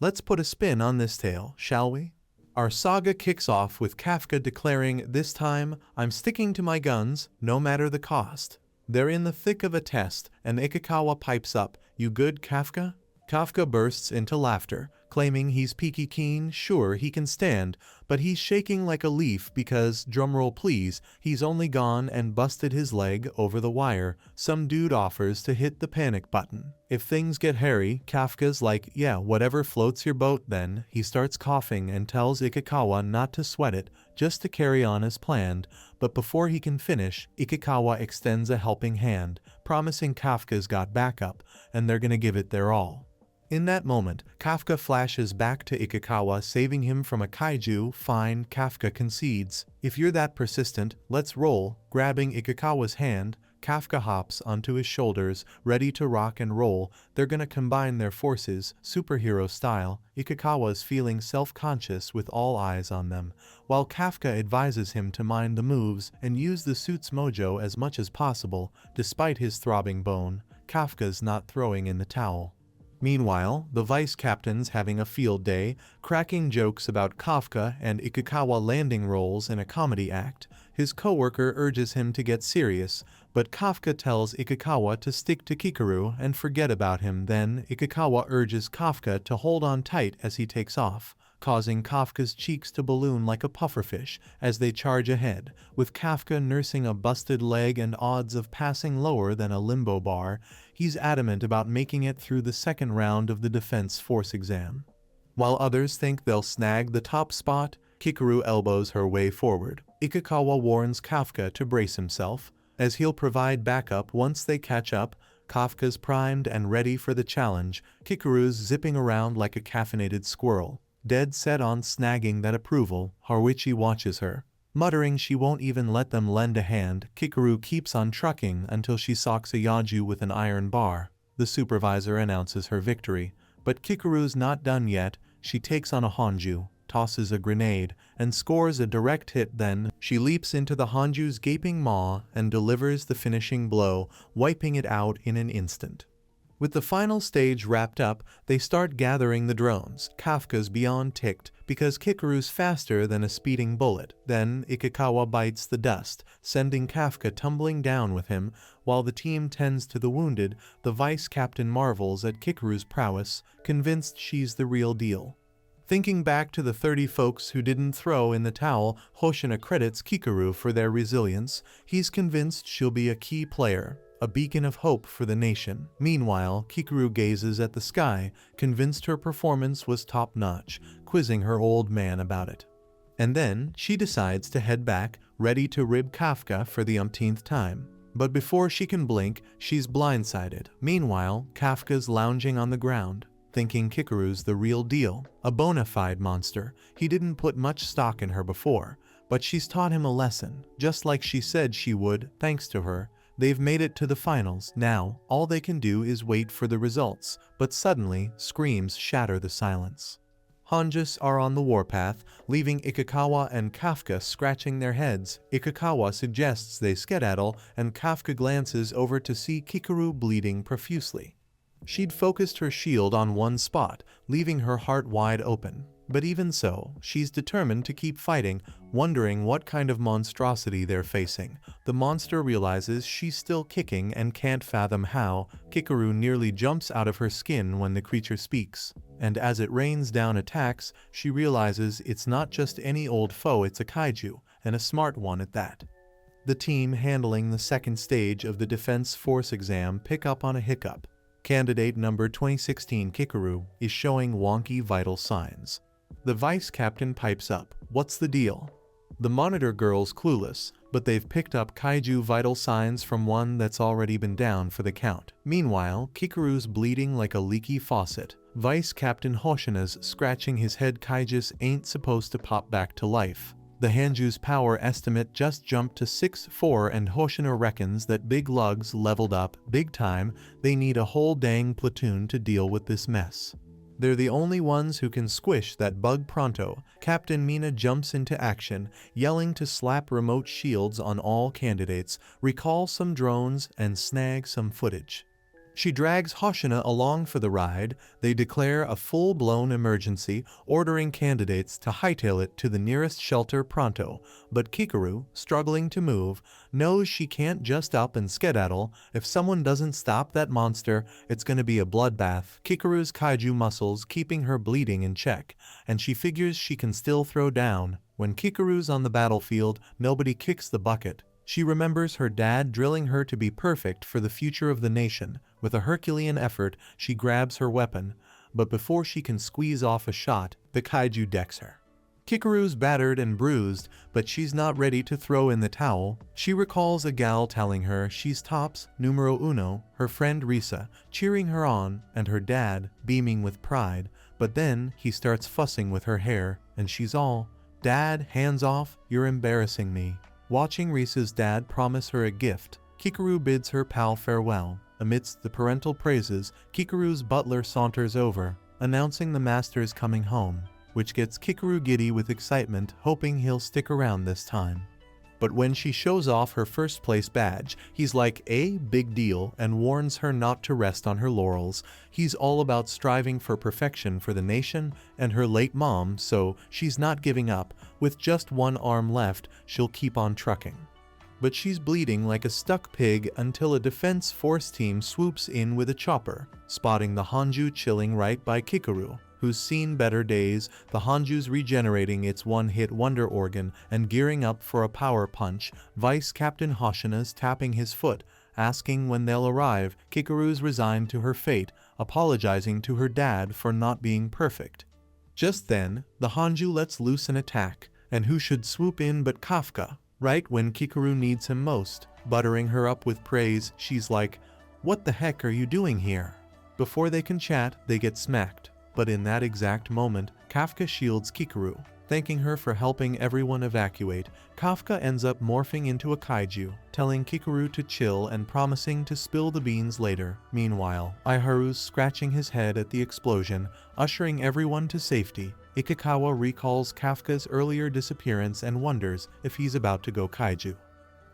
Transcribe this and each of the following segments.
Let's put a spin on this tale, shall we? Our saga kicks off with Kafka declaring, "This time, I'm sticking to my guns, no matter the cost." They're in the thick of a test, and Ikikawa pipes up, "You good, Kafka?" Kafka bursts into laughter, claiming he's peaky keen, sure he can stand, but he's shaking like a leaf because, drumroll please, he's only gone and busted his leg over the wire. Some dude offers to hit the panic button. If things get hairy, Kafka's like, "Yeah, whatever floats your boat then." He starts coughing and tells Ikikawa not to sweat it, just to carry on as planned, but before he can finish, Ikikawa extends a helping hand, promising Kafka's got backup, and they're gonna give it their all. In that moment, Kafka flashes back to Ikikawa, saving him from a kaiju. "Fine," Kafka concedes. "If you're that persistent, let's roll." Grabbing Ikikawa's hand, Kafka hops onto his shoulders, ready to rock and roll. They're gonna combine their forces, superhero style. Ikikawa's feeling self-conscious with all eyes on them, while Kafka advises him to mind the moves and use the suit's mojo as much as possible. Despite his throbbing bone, Kafka's not throwing in the towel. Meanwhile, the vice captain's having a field day, cracking jokes about Kafka and Ikikawa landing roles in a comedy act. His coworker urges him to get serious, but Kafka tells Ikikawa to stick to Kikaru and forget about him. Then, Ikikawa urges Kafka to hold on tight as he takes off, causing Kafka's cheeks to balloon like a pufferfish as they charge ahead, with Kafka nursing a busted leg and odds of passing lower than a limbo bar. He's adamant about making it through the second round of the Defense Force exam. While others think they'll snag the top spot, Kikaru elbows her way forward. Ikikawa warns Kafka to brace himself, as he'll provide backup once they catch up. Kafka's primed and ready for the challenge. Kikaru's zipping around like a caffeinated squirrel, dead set on snagging that approval. Haruichi watches her, muttering she won't even let them lend a hand. Kikaru keeps on trucking until she socks a Yaju with an iron bar. The supervisor announces her victory, but Kikaru's not done yet. She takes on a Hanju, tosses a grenade, and scores a direct hit. Then, she leaps into the Hanju's gaping maw and delivers the finishing blow, wiping it out in an instant. With the final stage wrapped up, they start gathering the drones. Kafka's beyond ticked, because Kikaru's faster than a speeding bullet. Then, Ikikawa bites the dust, sending Kafka tumbling down with him. While the team tends to the wounded, the vice captain marvels at Kikaru's prowess, convinced she's the real deal. Thinking back to the 30 folks who didn't throw in the towel, Hoshina credits Kikaru for their resilience. He's convinced she'll be a key player, a beacon of hope for the nation. Meanwhile, Kikaru gazes at the sky, convinced her performance was top-notch, quizzing her old man about it. And then, she decides to head back, ready to rib Kafka for the umpteenth time. But before she can blink, she's blindsided. Meanwhile, Kafka's lounging on the ground, thinking Kikaru's the real deal, a bona fide monster. He didn't put much stock in her before, but she's taught him a lesson, just like she said she would. Thanks to her, they've made it to the finals. Now, all they can do is wait for the results, but suddenly, screams shatter the silence. Hanjus are on the warpath, leaving Ikikawa and Kafka scratching their heads. Ikikawa suggests they skedaddle, and Kafka glances over to see Kikaru bleeding profusely. She'd focused her shield on one spot, leaving her heart wide open. But even so, she's determined to keep fighting, wondering what kind of monstrosity they're facing. The monster realizes she's still kicking and can't fathom how. Kikaru nearly jumps out of her skin when the creature speaks, and as it rains down attacks, she realizes it's not just any old foe, it's a kaiju, and a smart one at that. The team handling the second stage of the Defense Force exam pick up on a hiccup. Candidate number 2016 Kikaru is showing wonky vital signs. The vice captain pipes up, "What's the deal?" The monitor girl's clueless, but they've picked up kaiju vital signs from one that's already been down for the count. Meanwhile, Kikaru's bleeding like a leaky faucet. Vice Captain Hoshina's scratching his head. Kaijus ain't supposed to pop back to life. The Hanju's power estimate just jumped to 6-4, and Hoshina reckons that Big Lug's leveled up big time. They need a whole dang platoon to deal with this mess. They're the only ones who can squish that bug pronto. Captain Mina jumps into action, yelling to slap remote shields on all candidates, recall some drones, and snag some footage. She drags Hoshina along for the ride. They declare a full-blown emergency, ordering candidates to hightail it to the nearest shelter pronto. But Kikaru, struggling to move, knows she can't just up and skedaddle. If someone doesn't stop that monster, it's gonna be a bloodbath. Kikaru's kaiju muscles keeping her bleeding in check, and she figures she can still throw down. When Kikaru's on the battlefield, nobody kicks the bucket. She remembers her dad drilling her to be perfect for the future of the nation. With a Herculean effort, she grabs her weapon, but before she can squeeze off a shot, the kaiju decks her. Kikaru's battered and bruised, but she's not ready to throw in the towel. She recalls a gal telling her she's tops numero uno, her friend Risa, cheering her on, and her dad, beaming with pride. But then, he starts fussing with her hair, and she's all, "Dad, hands off, you're embarrassing me." Watching Risa's dad promise her a gift, Kikaru bids her pal farewell. Amidst the parental praises, Kikaru's butler saunters over, announcing the master's coming home, which gets Kikaru giddy with excitement, hoping he'll stick around this time. But when she shows off her first place badge, he's like, big deal, and warns her not to rest on her laurels. He's all about striving for perfection for the nation and her late mom, so she's not giving up. With just one arm left, she'll keep on trucking. But she's bleeding like a stuck pig until a defense force team swoops in with a chopper, spotting the Hanju chilling right by Kikaru, who's seen better days. The Hanju's regenerating its one-hit wonder organ and gearing up for a power punch. Vice Captain Hoshina's tapping his foot, asking when they'll arrive. Kikaru's resigned to her fate, apologizing to her dad for not being perfect. Just then, the Hanju lets loose an attack, and who should swoop in but Kafka, right when Kikaru needs him most. Buttering her up with praise, she's like, "What the heck are you doing here?" Before they can chat, they get smacked. But in that exact moment, Kafka shields Kikaru, thanking her for helping everyone evacuate. Kafka ends up morphing into a kaiju, telling Kikaru to chill and promising to spill the beans later. Meanwhile, Iharu's scratching his head at the explosion, ushering everyone to safety. Ikikawa recalls Kafka's earlier disappearance and wonders if he's about to go kaiju.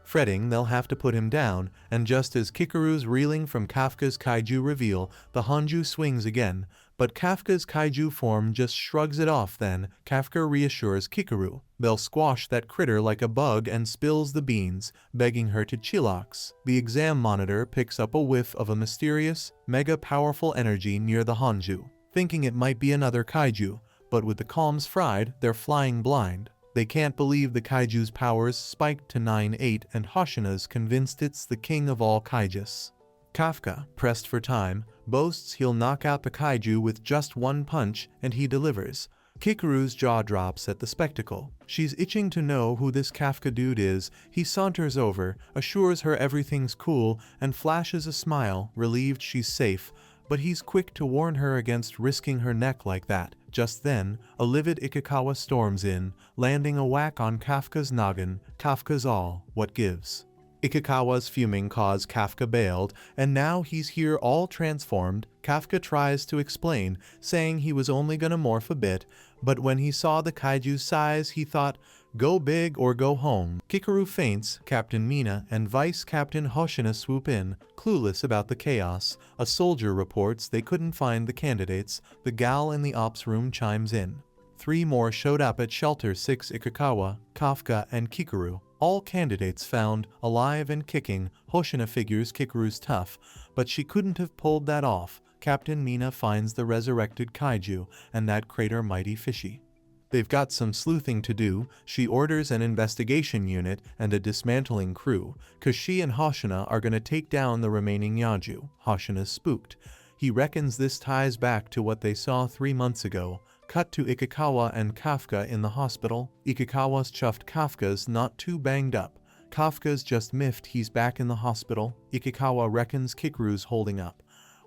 Fretting they'll have to put him down, and just as Kikaru's reeling from Kafka's kaiju reveal, the Hanju swings again, but Kafka's kaiju form just shrugs it off. Then Kafka reassures Kikaru they'll squash that critter like a bug and spills the beans, begging her to chillax. The exam monitor picks up a whiff of a mysterious, mega-powerful energy near the Hanju, thinking it might be another kaiju, but with the comms fried, they're flying blind. They can't believe the kaiju's powers spiked to 9-8 and Hoshina's convinced it's the king of all kaijus. Kafka, pressed for time, boasts he'll knock out the kaiju with just one punch, and he delivers. Kikaru's jaw drops at the spectacle. She's itching to know who this Kafka dude is. He saunters over, assures her everything's cool, and flashes a smile, relieved she's safe. But he's quick to warn her against risking her neck like that. Just then, a livid Ikikawa storms in, landing a whack on Kafka's noggin. Kafka's all, what gives? Ikikawa's fuming cause Kafka bailed, and now he's here all transformed. Kafka tries to explain, saying he was only gonna morph a bit, but when he saw the kaiju's size, he thought, go big or go home. Kikaru faints, Captain Mina and Vice Captain Hoshina swoop in, clueless about the chaos. A soldier reports they couldn't find the candidates. The gal in the ops room chimes in. 3 more showed up at Shelter 6: Ikikawa, Kafka, and Kikaru. All candidates found, alive and kicking. Hoshina figures Kikaru's tough, but she couldn't have pulled that off. Captain Mina finds the resurrected kaiju, and that crater mighty fishy. They've got some sleuthing to do. She orders an investigation unit and a dismantling crew, cause she and Hoshina are gonna take down the remaining Yaju. Hoshina's spooked. He reckons this ties back to what they saw 3 months ago. Cut to Ikikawa and Kafka in the hospital. Ikikawa's chuffed Kafka's not too banged up. Kafka's just miffed he's back in the hospital. Ikikawa reckons Kikaru's holding up.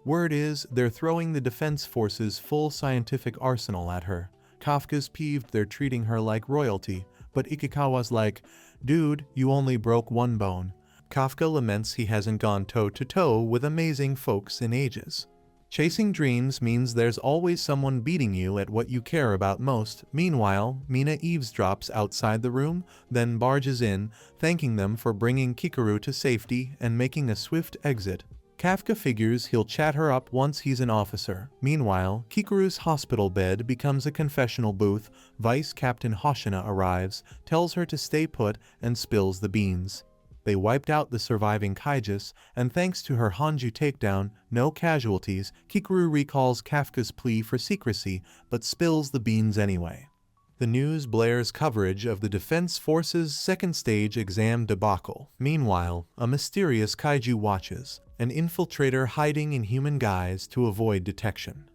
Word is, they're throwing the defense force's full scientific arsenal at her. Kafka's peeved they're treating her like royalty, but Ikikawa's like, dude, you only broke 1 bone. Kafka laments he hasn't gone toe-to-toe with amazing folks in ages. Chasing dreams means there's always someone beating you at what you care about most. Meanwhile, Mina eavesdrops outside the room, then barges in, thanking them for bringing Kikaru to safety and making a swift exit. Kafka figures he'll chat her up once he's an officer. Meanwhile, Kikuru's hospital bed becomes a confessional booth. Vice Captain Hoshina arrives, tells her to stay put, and spills the beans. They wiped out the surviving Kaijus, and thanks to her Hanju takedown, no casualties. Kikuru recalls Kafka's plea for secrecy, but spills the beans anyway. The news blares coverage of the Defense Force's second stage exam debacle. Meanwhile, a mysterious kaiju watches, an infiltrator hiding in human guise to avoid detection.